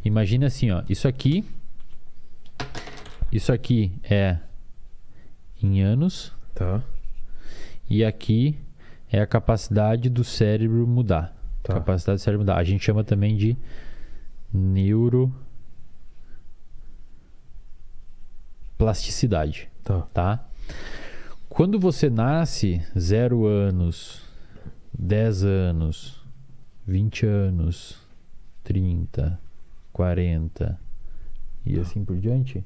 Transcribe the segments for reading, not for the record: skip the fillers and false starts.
Imagina assim, ó. Isso aqui é em anos. Tá. E aqui é a capacidade do cérebro mudar. Tá. Capacidade do cérebro mudar. A gente chama também de neuroplasticidade. Tá? Quando você nasce, 0 anos, 10 anos, 20 anos, 30, 40 e assim por diante.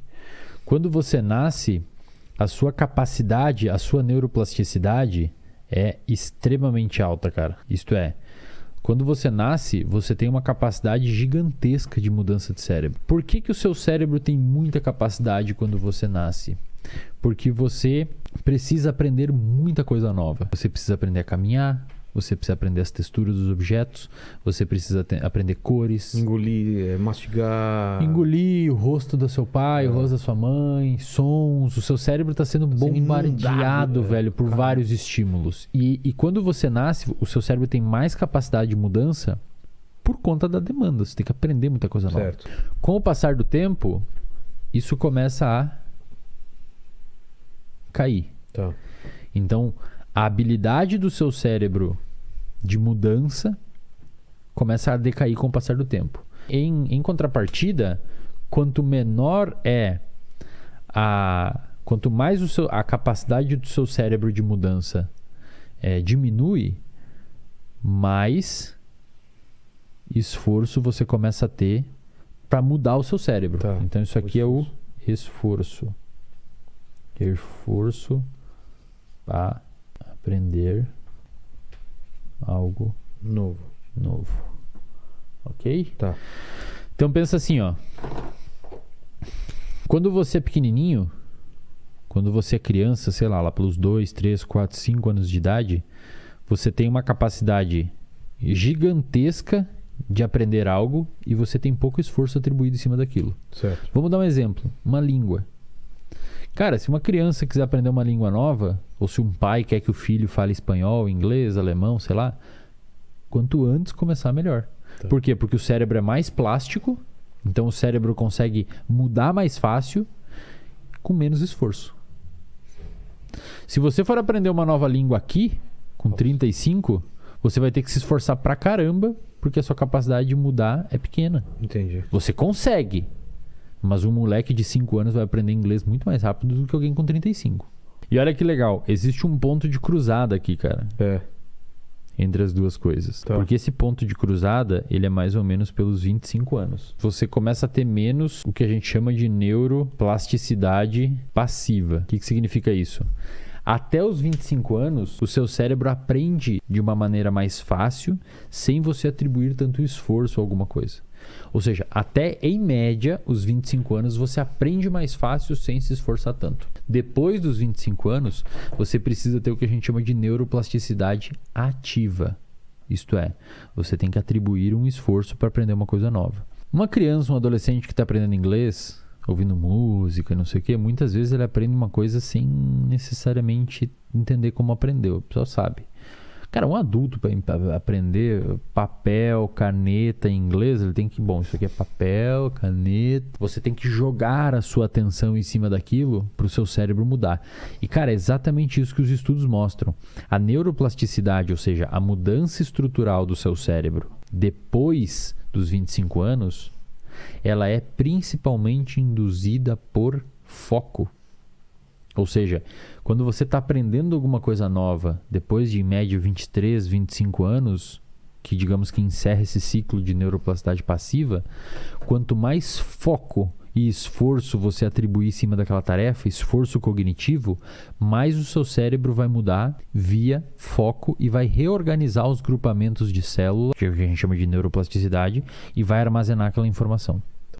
Quando você nasce, a sua capacidade, a sua neuroplasticidade é extremamente alta, cara. Isto é, quando você nasce, você tem uma capacidade gigantesca de mudança de cérebro. Por que que o seu cérebro tem muita capacidade quando você nasce? Porque você precisa aprender muita coisa nova. Você precisa aprender a caminhar, você precisa aprender as texturas dos objetos, você precisa aprender cores. Engolir, mastigar. Engolir o rosto do seu pai, o rosto da sua mãe, sons. O seu cérebro está sendo bombardeado, velho, por vários estímulos. E quando você nasce, o seu cérebro tem mais capacidade de mudança por conta da demanda. Você tem que aprender muita coisa nova. Certo. Com o passar do tempo, isso começa a cair. Tá. Então, a habilidade do seu cérebro de mudança começa a decair com o passar do tempo. Em contrapartida, quanto menor quanto mais a capacidade do seu cérebro de mudança diminui, mais esforço você começa a ter para mudar o seu cérebro. Tá. Então isso aqui é o esforço. Esforço para aprender algo Novo. Ok? Tá. Então pensa assim, ó. Quando você é pequenininho, quando você é criança, sei lá pelos 2, 3, 4, 5 anos de idade, você tem uma capacidade gigantesca de aprender algo e você tem pouco esforço atribuído em cima daquilo. Certo. Vamos dar um exemplo. Uma língua. Cara, se uma criança quiser aprender uma língua nova, ou se um pai quer que o filho fale espanhol, inglês, alemão, sei lá, quanto antes começar, melhor. Tá. Por quê? Porque o cérebro é mais plástico, então o cérebro consegue mudar mais fácil, com menos esforço. Se você for aprender uma nova língua aqui, com 35, você vai ter que se esforçar pra caramba, porque a sua capacidade de mudar é pequena. Entendi. Você consegue, mas um moleque de 5 anos vai aprender inglês muito mais rápido do que alguém com 35. E olha que legal, existe um ponto de cruzada aqui, cara. Entre as duas coisas. Tá. Porque esse ponto de cruzada, ele é mais ou menos pelos 25 anos. Você começa a ter menos o que a gente chama de neuroplasticidade passiva. O que significa isso? Até os 25 anos, o seu cérebro aprende de uma maneira mais fácil, sem você atribuir tanto esforço a alguma coisa. Ou seja, até em média, os 25 anos, você aprende mais fácil sem se esforçar tanto. Depois dos 25 anos, você precisa ter o que a gente chama de neuroplasticidade ativa. Isto é, você tem que atribuir um esforço para aprender uma coisa nova. Uma criança, um adolescente que está aprendendo inglês, ouvindo música, não sei o quê, muitas vezes ele aprende uma coisa sem necessariamente entender como aprendeu. A pessoa sabe. Cara, um adulto para aprender papel, caneta em inglês, ele tem que... Bom, isso aqui é papel, caneta... Você tem que jogar a sua atenção em cima daquilo para o seu cérebro mudar. E, cara, é exatamente isso que os estudos mostram. A neuroplasticidade, ou seja, a mudança estrutural do seu cérebro depois dos 25 anos, ela é principalmente induzida por foco. Ou seja, quando você está aprendendo alguma coisa nova, depois de em média 23, 25 anos, que digamos que encerra esse ciclo de neuroplasticidade passiva, quanto mais foco e esforço você atribuir em cima daquela tarefa, esforço cognitivo, mais o seu cérebro vai mudar via foco e vai reorganizar os grupamentos de células, que a gente chama de neuroplasticidade, e vai armazenar aquela informação.